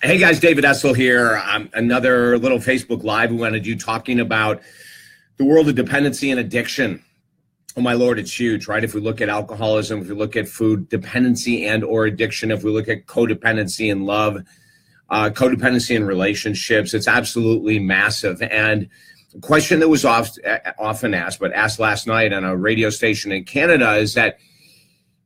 Hey guys, David Essel here. Another little Facebook Live we want to do talking about the world of dependency and addiction. Oh my Lord, it's huge, right? If we look at alcoholism, if we look at food dependency and or addiction, if we look at codependency and love, codependency in relationships, it's absolutely massive. And the question that was often asked, but asked last night on a radio station in Canada is that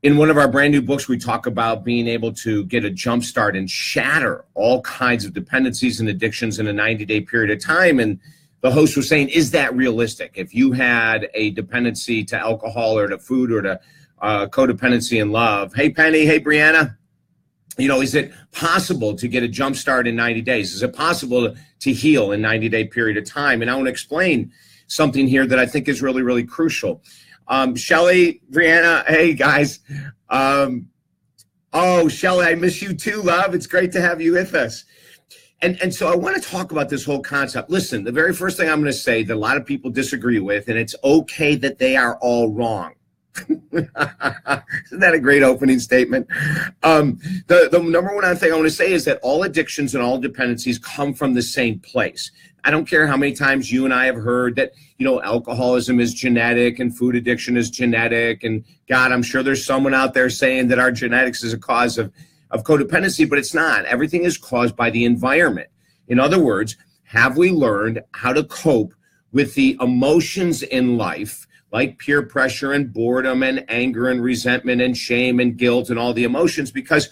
in one of our brand new books, we talk about being able to get a jump start and shatter all kinds of dependencies and addictions in a 90-day period of time. And the host was saying, is that realistic? If you had a dependency to alcohol or to food or to codependency and love, hey, Penny, hey, Brianna, is it possible to get a jump start in 90 days? Is it possible to heal in 90-day period of time? And I want to explain something here that I think is really, really crucial. Shelly, Brianna, hey guys. Shelly, I miss you too, love. It's great to have you with us. And so I want to talk about this whole concept. Listen, the very first thing I'm going to say that a lot of people disagree with, and it's okay that they are all wrong. Isn't that a great opening statement? The number one thing I want to say is that all addictions and all dependencies come from the same place. I don't care how many times you and I have heard that, alcoholism is genetic and food addiction is genetic. And God, I'm sure there's someone out there saying that our genetics is a cause of codependency, but it's not. Everything is caused by the environment. In other words, have we learned how to cope with the emotions in life, like peer pressure and boredom and anger and resentment and shame and guilt and all the emotions? Because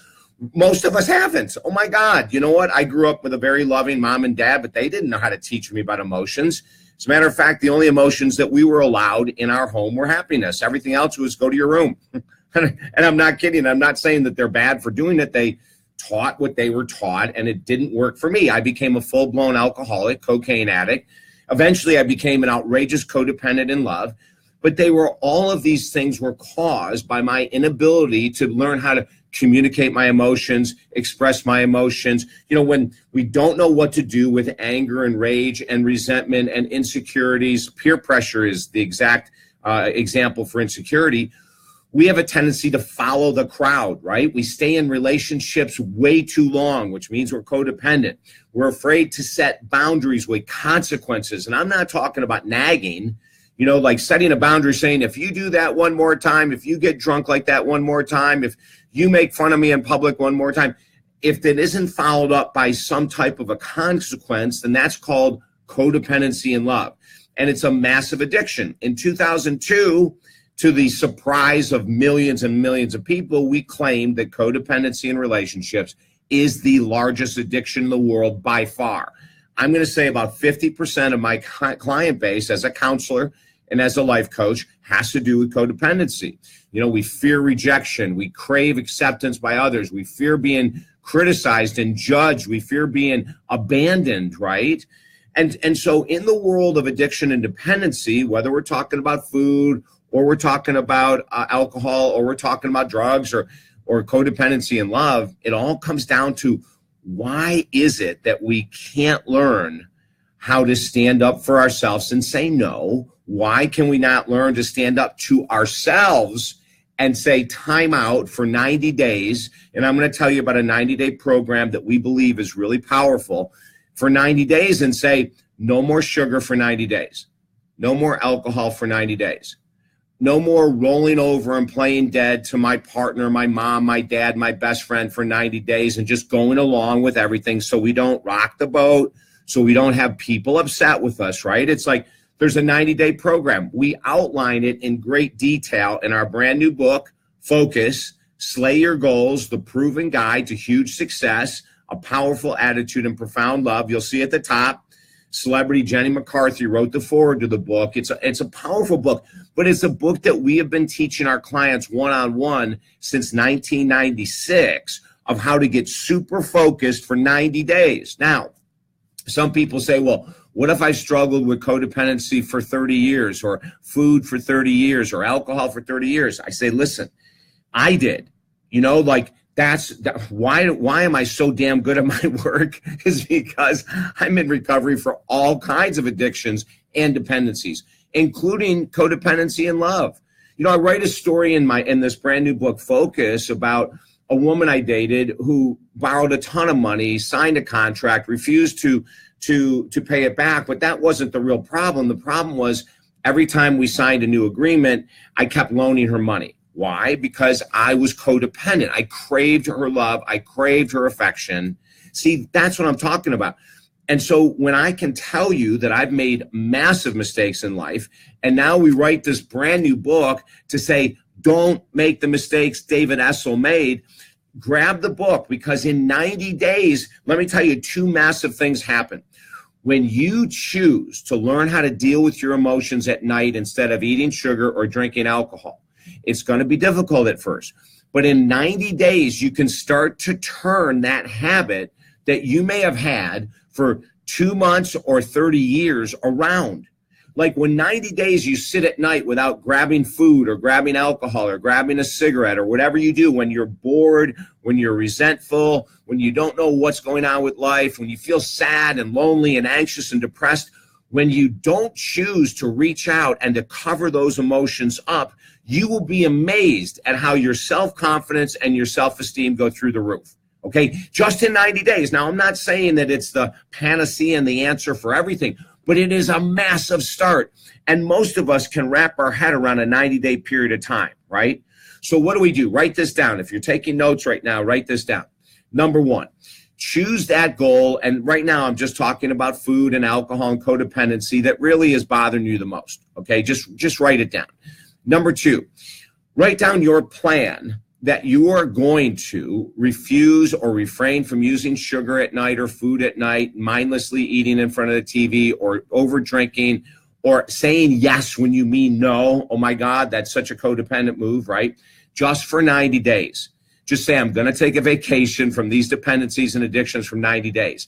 most of us haven't. Oh my God. You know what? I grew up with a very loving mom and dad, but they didn't know how to teach me about emotions. As a matter of fact, the only emotions that we were allowed in our home were happiness. Everything else was go to your room. And I'm not kidding. I'm not saying that they're bad for doing it. They taught what they were taught, and it didn't work for me. I became a full-blown alcoholic, cocaine addict. Eventually, I became an outrageous codependent in love. But all of these things were caused by my inability to learn how to communicate my emotions, express my emotions. When we don't know what to do with anger and rage and resentment and insecurities, peer pressure is the exact example for insecurity. We have a tendency to follow the crowd, right? We stay in relationships way too long, which means we're codependent. We're afraid to set boundaries with consequences. And I'm not talking about nagging. Like setting a boundary saying, if you do that one more time, if you get drunk like that one more time, if you make fun of me in public one more time, if that isn't followed up by some type of a consequence, then that's called codependency in love. And it's a massive addiction. In 2002, to the surprise of millions and millions of people, we claimed that codependency in relationships is the largest addiction in the world by far. I'm going to say about 50% of my client base as a counselor and as a life coach has to do with codependency. We fear rejection. We crave acceptance by others. We fear being criticized and judged. We fear being abandoned, right? And so in the world of addiction and dependency, whether we're talking about food or we're talking about alcohol or we're talking about drugs or codependency and love, it all comes down to why is it that we can't learn how to stand up for ourselves and say no? Why can we not learn to stand up to ourselves and say time out for 90 days? And I'm going to tell you about a 90-day program that we believe is really powerful for 90 days and say no more sugar for 90 days. No more alcohol for 90 days. No more rolling over and playing dead to my partner, my mom, my dad, my best friend for 90 days and just going along with everything so we don't rock the boat, so we don't have people upset with us, right? It's like there's a 90-day program. We outline it in great detail in our brand new book, Focus, Slay Your Goals, The Proven Guide to Huge Success, A Powerful Attitude and Profound Love. You'll see at the top, celebrity Jenny McCarthy wrote the foreword to the book. It's a powerful book, but it's a book that we have been teaching our clients one-on-one since 1996 of how to get super focused for 90 days. Now, some people say, well, what if I struggled with codependency for 30 years or food for 30 years or alcohol for 30 years? I say, listen, I did, why am I so damn good at my work is because I'm in recovery for all kinds of addictions and dependencies, including codependency and love. I write a story in this brand new book, Focus, about a woman I dated who borrowed a ton of money, signed a contract, refused to pay it back. But that wasn't the real problem. The problem was every time we signed a new agreement, I kept loaning her money. Why? Because I was codependent. I craved her love. I craved her affection. See, that's what I'm talking about. And so when I can tell you that I've made massive mistakes in life, and now we write this brand new book to say, don't make the mistakes David Essel made, grab the book, because in 90 days, let me tell you, two massive things happen. When you choose to learn how to deal with your emotions at night instead of eating sugar or drinking alcohol, it's going to be difficult at first. But in 90 days, you can start to turn that habit that you may have had for 2 months or 30 years around. Like when 90 days you sit at night without grabbing food or grabbing alcohol or grabbing a cigarette or whatever you do, when you're bored, when you're resentful, when you don't know what's going on with life, when you feel sad and lonely and anxious and depressed, when you don't choose to reach out and to cover those emotions up, you will be amazed at how your self-confidence and your self-esteem go through the roof. Okay, just in 90 days. Now, I'm not saying that it's the panacea and the answer for everything, but it is a massive start. And most of us can wrap our head around a 90-day period of time, right? So what do? Write this down. If you're taking notes right now, write this down. Number one, choose that goal. And right now, I'm just talking about food and alcohol and codependency that really is bothering you the most. Okay, just write it down. Number two, write down your plan that you are going to refuse or refrain from using sugar at night or food at night, mindlessly eating in front of the TV or over drinking or saying yes when you mean no. Oh my God, that's such a codependent move, right? Just for 90 days. Just say, I'm going to take a vacation from these dependencies and addictions for 90 days.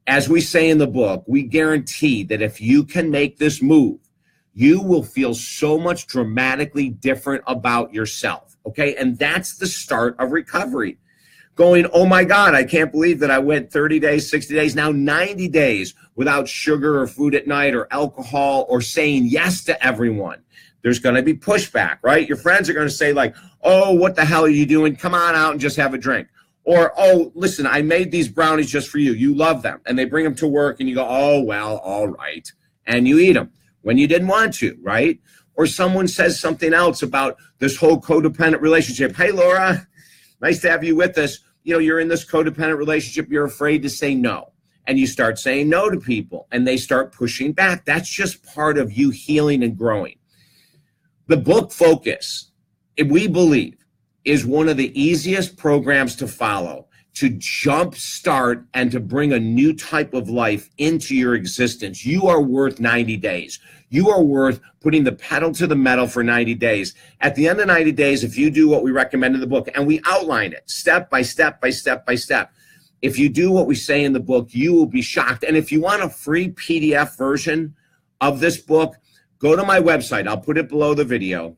As we say in the book, we guarantee that if you can make this move, you will feel so much dramatically different about yourself. Okay, and that's the start of recovery. Going, oh my God, I can't believe that I went 30 days, 60 days, now 90 days without sugar or food at night or alcohol or saying yes to everyone. There's going to be pushback, right? Your friends are going to say like, oh, what the hell are you doing? Come on out and just have a drink. Or, oh, listen, I made these brownies just for you. You love them. And they bring them to work and you go, oh, well, all right. And you eat them when you didn't want to, right? Or someone says something else about this whole codependent relationship. Hey, Laura, nice to have you with us. You know, you're in this codependent relationship. You're afraid to say no. And you start saying no to people and they start pushing back. That's just part of you healing and growing. The book Focus, we believe, is one of the easiest programs to follow, to jumpstart and to bring a new type of life into your existence. You are worth 90 days. You are worth putting the pedal to the metal for 90 days. At the end of 90 days, if you do what we recommend in the book, and we outline it step by step by step by step, if you do what we say in the book, you will be shocked. And if you want a free PDF version of this book, go to my website. I'll put it below the video,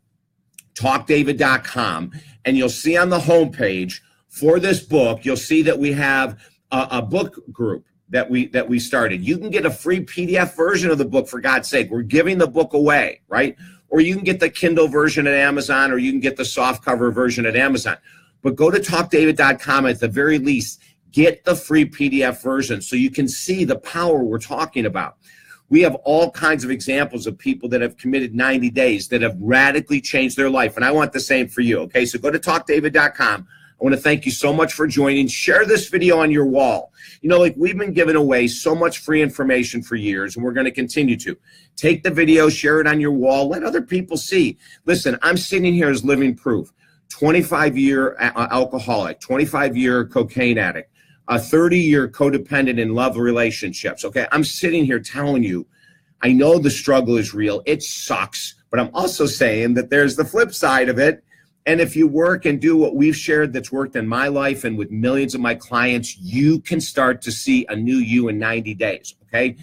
talkdavid.com, and you'll see on the homepage for this book, you'll see that we have a book group that we started. You can get a free PDF version of the book, for God's sake. We're giving the book away, right? Or you can get the Kindle version at Amazon, or you can get the softcover version at Amazon. But go to talkdavid.com at the very least. Get the free PDF version so you can see the power we're talking about. We have all kinds of examples of people that have committed 90 days that have radically changed their life. And I want the same for you, okay? So go to talkdavid.com. I want to thank you so much for joining. Share this video on your wall. You know, like we've been giving away so much free information for years, and we're going to continue to. Take the video, share it on your wall, let other people see. Listen, I'm sitting here as living proof. 25-year alcoholic, 25-year cocaine addict, a 30-year codependent in love relationships, okay? I'm sitting here telling you, I know the struggle is real. It sucks, but I'm also saying that there's the flip side of it. And if you work and do what we've shared that's worked in my life and with millions of my clients, you can start to see a new you in 90 days, okay?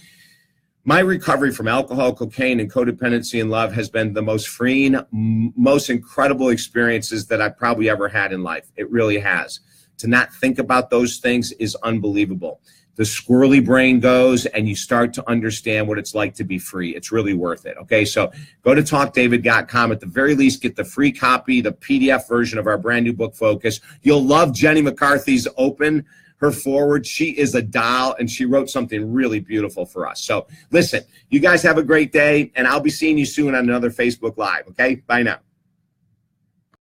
My recovery from alcohol, cocaine, and codependency in love has been the most freeing, most incredible experiences that I've probably ever had in life. It really has. To not think about those things is unbelievable. the squirrely brain goes, and you start to understand what it's like to be free. It's really worth it. Okay, so go to talkdavid.com. At the very least, get the free copy, the PDF version of our brand new book, Focus. You'll love Jenny McCarthy's Open, her forward. She is a doll, and she wrote something really beautiful for us. So listen, you guys have a great day, and I'll be seeing you soon on another Facebook Live. Okay, bye now.